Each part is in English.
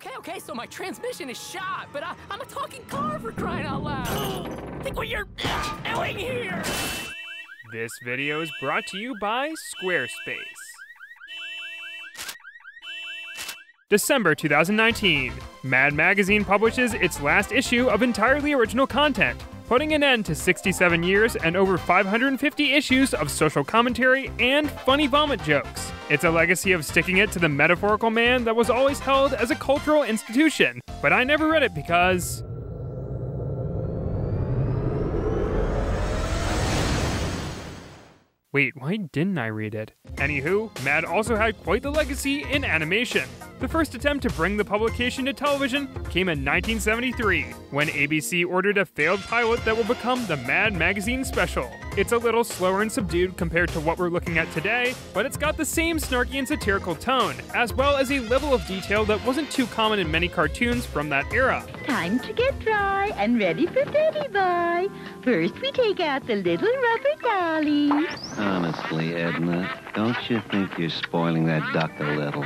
Okay, so my transmission is shot, but I'm a talking car for crying out loud. Think what you're doing here. This video is brought to you by Squarespace. December 2019, Mad Magazine publishes its last issue of entirely original content, putting an end to 67 years and over 550 issues of social commentary and funny vomit jokes. It's a legacy of sticking it to the metaphorical man that was always held as a cultural institution, but I never read it because... Wait, why didn't I read it? Anywho, Mad also had quite the legacy in animation. The first attempt to bring the publication to television came in 1973, when ABC ordered a failed pilot that will become the Mad Magazine Special. It's a little slower and subdued compared to what we're looking at today, but it's got the same snarky and satirical tone, as well as a level of detail that wasn't too common in many cartoons from that era. Time to get dry and ready for Teddy Boy. First we take out the little rubber dolly. Honestly, Edna, don't you think you're spoiling that duck a little?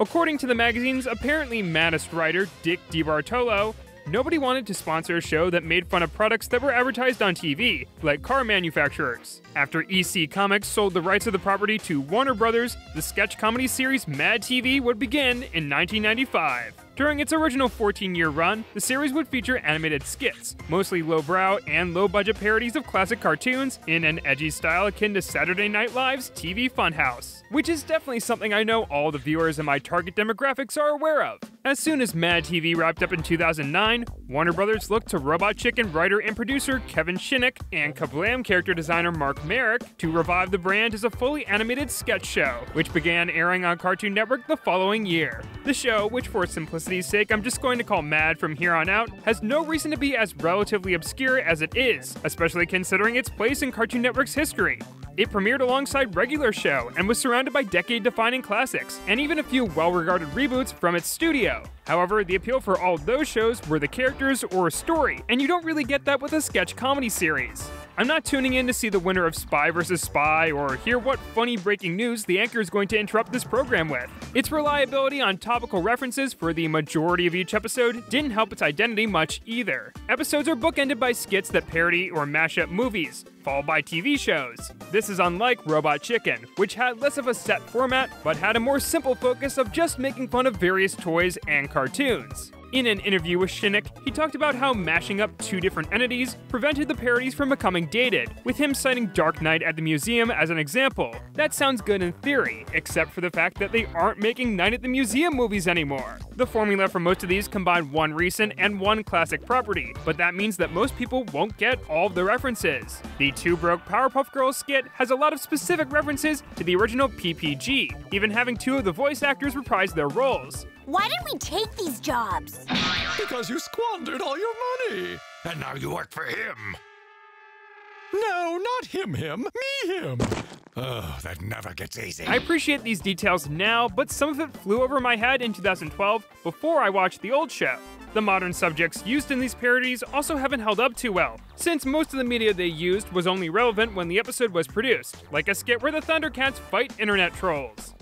According to the magazine's apparently maddest writer, Dick DeBartolo, nobody wanted to sponsor a show that made fun of products that were advertised on TV, like car manufacturers. After EC Comics sold the rights of the property to Warner Brothers, the sketch comedy series Mad TV would begin in 1995. During its original 14-year run, the series would feature animated skits, mostly lowbrow and low-budget parodies of classic cartoons in an edgy style akin to Saturday Night Live's TV Funhouse, which is definitely something I know all the viewers in my target demographics are aware of. As soon as Mad TV wrapped up in 2009, Warner Brothers looked to Robot Chicken writer and producer Kevin Shinnick and Kablam character designer Mark Merrick to revive the brand as a fully animated sketch show, which began airing on Cartoon Network the following year. The show, which for simplicity's sake I'm just going to call Mad from here on out, has no reason to be as relatively obscure as it is, especially considering its place in Cartoon Network's history. It premiered alongside Regular Show and was surrounded by decade-defining classics, and even a few well-regarded reboots from its studio. However, the appeal for all those shows were the characters or story, and you don't really get that with a sketch comedy series. I'm not tuning in to see the winner of Spy vs. Spy or hear what funny breaking news the anchor is going to interrupt this program with. Its reliability on topical references for the majority of each episode didn't help its identity much either. Episodes are bookended by skits that parody or mash up movies, followed by TV shows. This is unlike Robot Chicken, which had less of a set format, but had a more simple focus of just making fun of various toys and cartoons. In an interview with Shinnick, he talked about how mashing up two different entities prevented the parodies from becoming dated, with him citing Dark Knight at the Museum as an example. That sounds good in theory, except for the fact that they aren't making Night at the Museum movies anymore. The formula for most of these combine one recent and one classic property, but that means that most people won't get all of the references. The Two Broke Powerpuff Girls skit has a lot of specific references to the original PPG, even having two of the voice actors reprise their roles. Why did we take these jobs? Because you squandered all your money. And now you work for him. No, not him, me, him. Oh, that never gets easy. I appreciate these details now, but some of it flew over my head in 2012 before I watched the old show. The modern subjects used in these parodies also haven't held up too well, since most of the media they used was only relevant when the episode was produced, like a skit where the Thundercats fight internet trolls.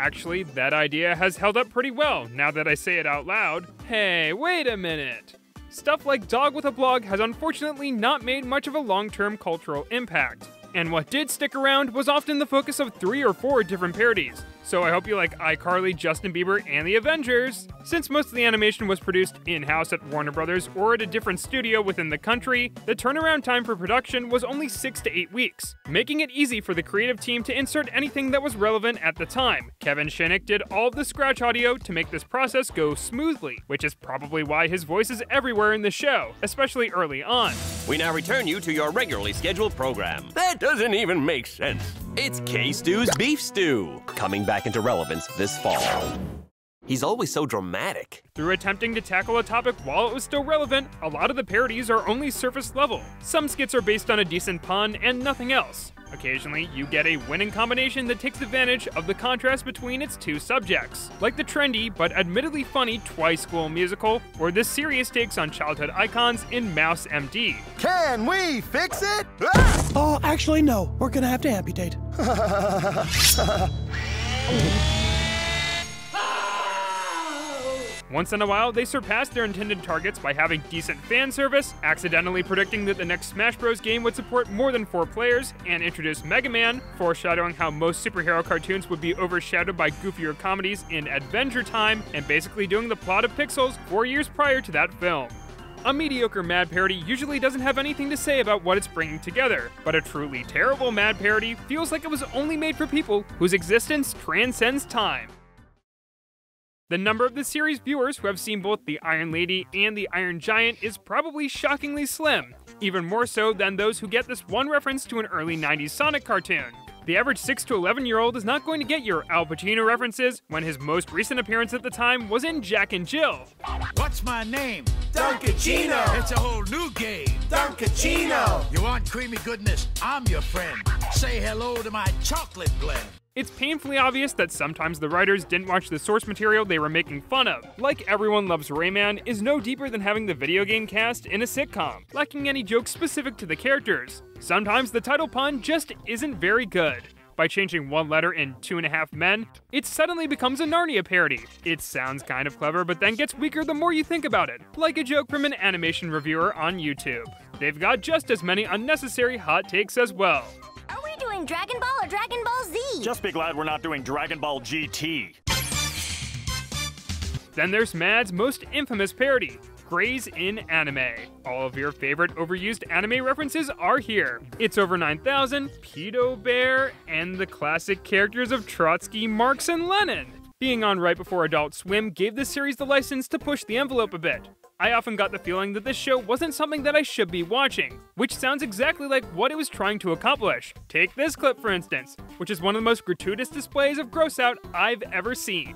Actually, that idea has held up pretty well, now that I say it out loud. Hey, wait a minute. Stuff like Dog with a Blog has unfortunately not made much of a long-term cultural impact. And what did stick around was often the focus of 3 or 4 different parodies. So I hope you like iCarly, Justin Bieber, and the Avengers. Since most of the animation was produced in-house at Warner Brothers or at a different studio within the country, the turnaround time for production was only 6 to 8 weeks, making it easy for the creative team to insert anything that was relevant at the time. Kevin Shinnick did all of the scratch audio to make this process go smoothly, which is probably why his voice is everywhere in the show, especially early on. We now return you to your regularly scheduled program. That doesn't even make sense. It's K-Stew's Beef Stew, coming back into relevance this fall. He's always so dramatic. Through attempting to tackle a topic while it was still relevant, a lot of the parodies are only surface level. Some skits are based on a decent pun and nothing else. Occasionally, you get a winning combination that takes advantage of the contrast between its two subjects, like the trendy but admittedly funny Twice-School musical, or the serious takes on childhood icons in Mouse MD. Can we fix it? Oh, actually, no. We're gonna have to amputate. Once in a while, they surpassed their intended targets by having decent fan service, accidentally predicting that the next Smash Bros. Game would support more than 4 players, and introduce Mega Man, foreshadowing how most superhero cartoons would be overshadowed by goofier comedies in Adventure Time, and basically doing the plot of Pixels 4 years prior to that film. A mediocre Mad parody usually doesn't have anything to say about what it's bringing together, but a truly terrible Mad parody feels like it was only made for people whose existence transcends time. The number of the series' viewers who have seen both the Iron Lady and the Iron Giant is probably shockingly slim, even more so than those who get this one reference to an early 90s Sonic cartoon. The average 6 to 11-year-old is not going to get your Al Pacino references when his most recent appearance at the time was in Jack and Jill. What's my name? Dunkachino! It's a whole new game. Dunkachino! You want creamy goodness? I'm your friend. Say hello to my chocolate blend. It's painfully obvious that sometimes the writers didn't watch the source material they were making fun of. Like Everyone Loves Rayman is no deeper than having the video game cast in a sitcom, lacking any jokes specific to the characters. Sometimes the title pun just isn't very good. By changing one letter in 2.5 Men, it suddenly becomes a Narnia parody. It sounds kind of clever, but then gets weaker the more you think about it, like a joke from an animation reviewer on YouTube. They've got just as many unnecessary hot takes as well. Are we doing Dragon Ball or Dragon Ball Z? Just be glad we're not doing Dragon Ball GT. Then there's Mad's most infamous parody, Grey's in Anime. All of your favorite overused anime references are here. It's Over 9000, Pedo Bear, and the classic characters of Trotsky, Marx, and Lenin. Being on right before Adult Swim gave this series the license to push the envelope a bit. I often got the feeling that this show wasn't something that I should be watching, which sounds exactly like what it was trying to accomplish. Take this clip for instance, which is one of the most gratuitous displays of gross out I've ever seen.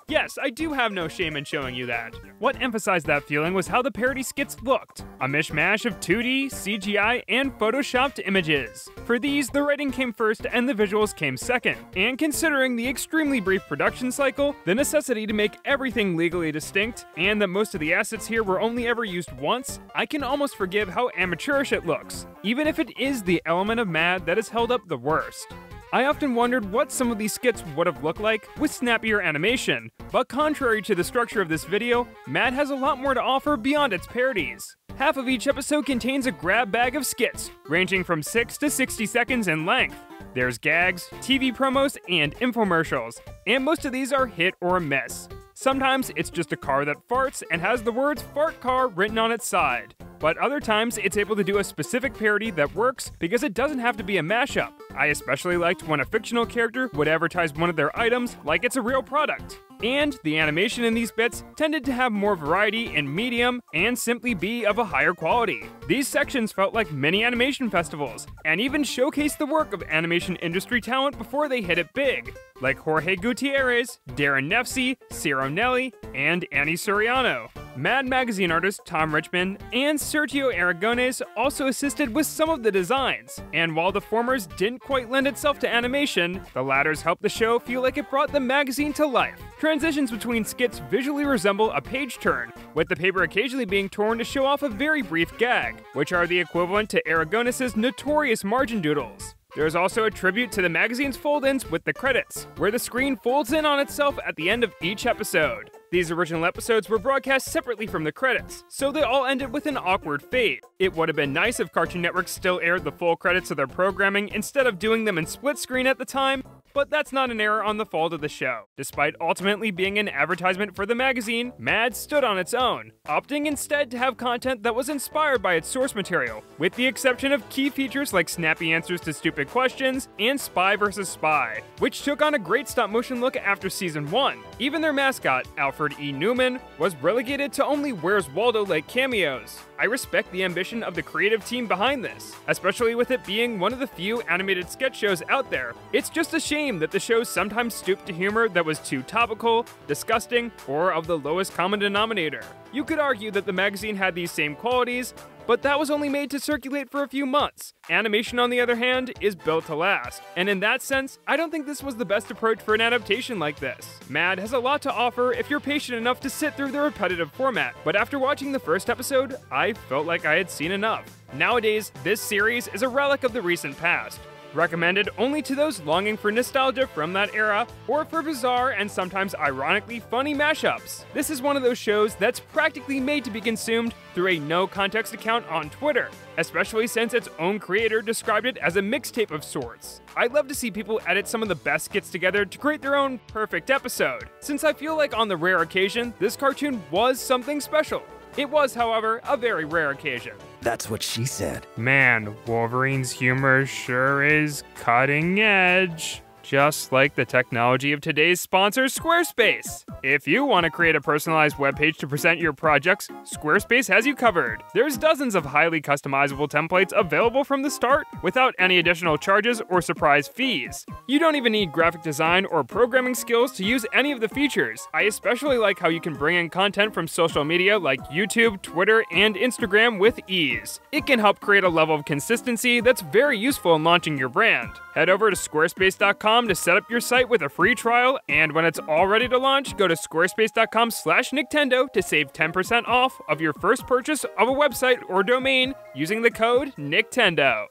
Yes, I do have no shame in showing you that. What emphasized that feeling was how the parody skits looked. A mishmash of 2D, CGI, and photoshopped images. For these, the writing came first and the visuals came second. And considering the extremely brief production cycle, the necessity to make everything legally distinct, and that most of the assets here were only ever used once, I can almost forgive how amateurish it looks, even if it is the element of Mad that has held up the worst. I often wondered what some of these skits would have looked like with snappier animation, but contrary to the structure of this video, Mad has a lot more to offer beyond its parodies. Half of each episode contains a grab bag of skits, ranging from 6 to 60 seconds in length. There's gags, TV promos, and infomercials, and most of these are hit or miss. Sometimes it's just a car that farts and has the words "fart car" written on its side. But other times it's able to do a specific parody that works because it doesn't have to be a mashup. I especially liked when a fictional character would advertise one of their items like it's a real product. And the animation in these bits tended to have more variety in medium and simply be of a higher quality. These sections felt like mini animation festivals, and even showcased the work of animation industry talent before they hit it big, like Jorge Gutierrez, Darren Nefsey, Ciro Nelli, and Annie Soriano. Mad magazine artist Tom Richmond and Sergio Aragones also assisted with some of the designs, and while the formers didn't quite lend itself to animation, the latters helped the show feel like it brought the magazine to life. Transitions between skits visually resemble a page turn, with the paper occasionally being torn to show off a very brief gag, which are the equivalent to Aragones' notorious margin doodles. There's also a tribute to the magazine's fold-ins with the credits, where the screen folds in on itself at the end of each episode. These original episodes were broadcast separately from the credits, so they all ended with an awkward fade. It would have been nice if Cartoon Network still aired the full credits of their programming instead of doing them in split screen at the time, but that's not an error on the fault of the show. Despite ultimately being an advertisement for the magazine, Mad stood on its own, opting instead to have content that was inspired by its source material, with the exception of key features like snappy answers to stupid questions and Spy vs. Spy, which took on a great stop-motion look after Season 1. Even their mascot, Alfred E. Newman, was relegated to only Where's Waldo-like cameos. I respect the ambition of the creative team behind this, especially with it being one of the few animated sketch shows out there. It's just a shame that the shows sometimes stooped to humor that was too topical, disgusting, or of the lowest common denominator. You could argue that the magazine had these same qualities, but that was only made to circulate for a few months. Animation, on the other hand, is built to last, and in that sense, I don't think this was the best approach for an adaptation like this. Mad has a lot to offer if you're patient enough to sit through the repetitive format, but after watching the first episode, I felt like I had seen enough. Nowadays, this series is a relic of the recent past. recommended only to those longing for nostalgia from that era, or for bizarre and sometimes ironically funny mashups. This is one of those shows that's practically made to be consumed through a no-context account on Twitter, especially since its own creator described it as a mixtape of sorts. I'd love to see people edit some of the best skits together to create their own perfect episode, since I feel like on the rare occasion, this cartoon was something special. It was, however, a very rare occasion. That's what she said. Man, Wolverine's humor sure is cutting edge. Just like the technology of today's sponsor, Squarespace. If you want to create a personalized webpage to present your projects, Squarespace has you covered. There's dozens of highly customizable templates available from the start without any additional charges or surprise fees. You don't even need graphic design or programming skills to use any of the features. I especially like how you can bring in content from social media like YouTube, Twitter, and Instagram with ease. It can help create a level of consistency that's very useful in launching your brand. Head over to squarespace.com to set up your site with a free trial, and when it's all ready to launch, go to squarespace.com/NICKtendo to save 10% off of your first purchase of a website or domain using the code NICKtendo.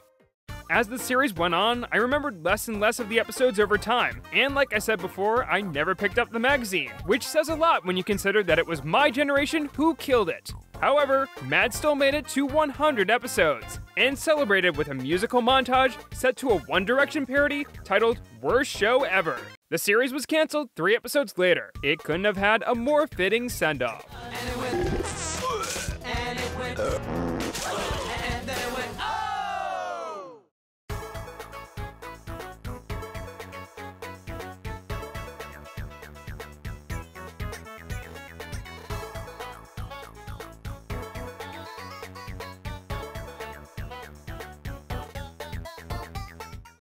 As the series went on, I remembered less and less of the episodes over time, and like I said before, I never picked up the magazine, which says a lot when you consider that it was my generation who killed it. However, Mad still made it to 100 episodes, and celebrated with a musical montage set to a One Direction parody titled Worst Show Ever. The series was canceled 3 episodes later. It couldn't have had a more fitting send-off.